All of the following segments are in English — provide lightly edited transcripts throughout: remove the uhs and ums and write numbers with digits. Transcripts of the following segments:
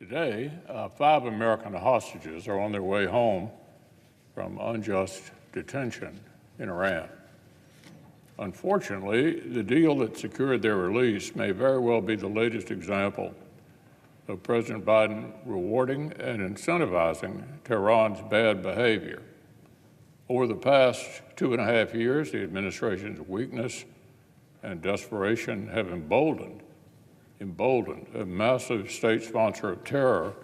Today, 5 American hostages are on their way home from unjust detention in Iran. Unfortunately, the deal that secured their release may very well be the latest example of President Biden rewarding and incentivizing Tehran's bad behavior. Over the past 2.5 years, the administration's weakness and desperation have emboldened a massive state sponsor of terror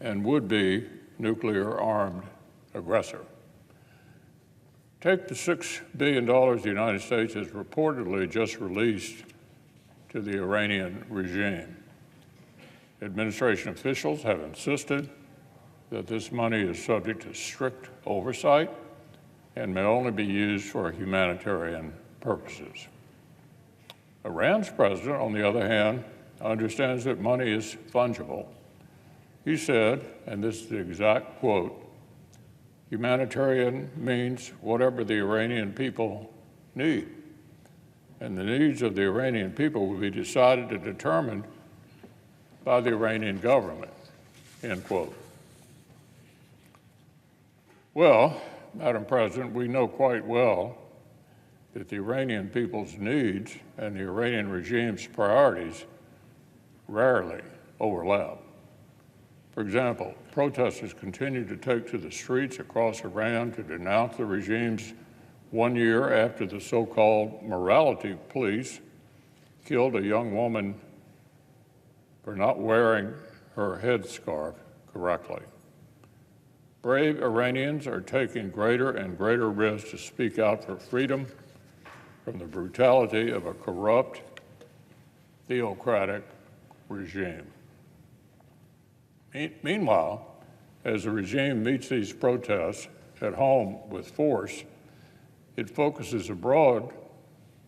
and would-be nuclear-armed aggressor. Take the $6 billion the United States has reportedly just released to the Iranian regime. Administration officials have insisted that this money is subject to strict oversight and may only be used for humanitarian purposes. Iran's president, on the other hand, understands that money is fungible. He said, and this is the exact quote, "Humanitarian means whatever the Iranian people need, and the needs of the Iranian people will be decided and determined by the Iranian government," end quote. Well, Madam President, we know quite well that the Iranian people's needs and the Iranian regime's priorities rarely overlap. For example, protesters continue to take to the streets across Iran to denounce the regime's 1 year after the so-called morality police killed a young woman for not wearing her headscarf correctly. Brave Iranians are taking greater and greater risks to speak out for freedom from the brutality of a corrupt, theocratic regime. Meanwhile, as the regime meets these protests at home with force, it focuses abroad,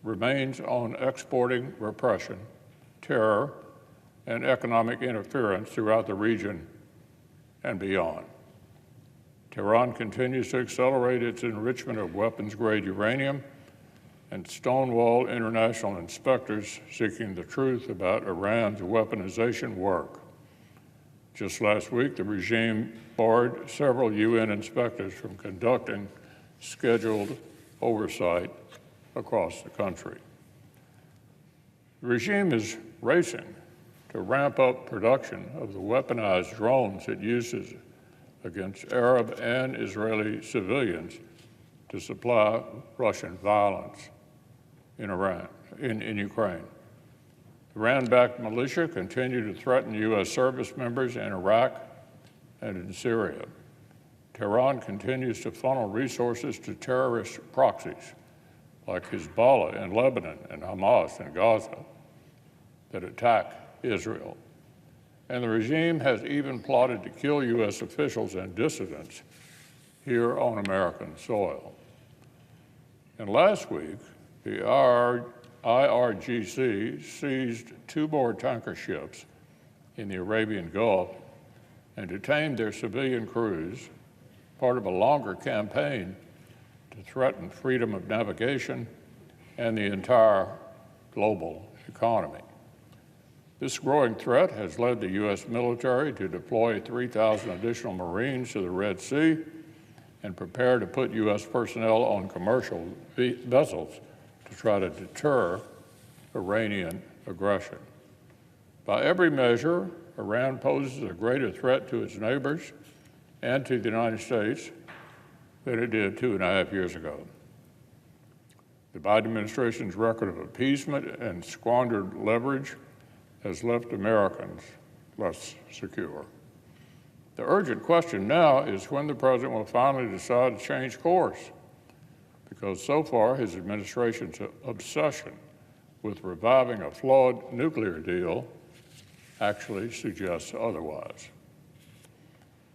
remains on exporting repression, terror, and economic interference throughout the region and beyond. Tehran continues to accelerate its enrichment of weapons-grade uranium and stonewall international inspectors seeking the truth about Iran's weaponization work. Just last week, the regime barred several UN inspectors from conducting scheduled oversight across the country. The regime is racing to ramp up production of the weaponized drones it uses against Arab and Israeli civilians to supply Russian violence in Ukraine. Iran-backed militia continue to threaten U.S. service members in Iraq and in Syria. Tehran continues to funnel resources to terrorist proxies like Hezbollah in Lebanon and Hamas in Gaza that attack Israel. And the regime has even plotted to kill U.S. officials and dissidents here on American soil. And last week, the IRGC seized 2 more tanker ships in the Arabian Gulf and detained their civilian crews, part of a longer campaign to threaten freedom of navigation and the entire global economy. This growing threat has led the U.S. military to deploy 3,000 additional Marines to the Red Sea and prepare to put U.S. personnel on commercial vessels to try to deter Iranian aggression. By every measure, Iran poses a greater threat to its neighbors and to the United States than it did 2.5 years ago. The Biden administration's record of appeasement and squandered leverage has left Americans less secure. The urgent question now is when the president will finally decide to change course, because so far his administration's obsession with reviving a flawed nuclear deal actually suggests otherwise.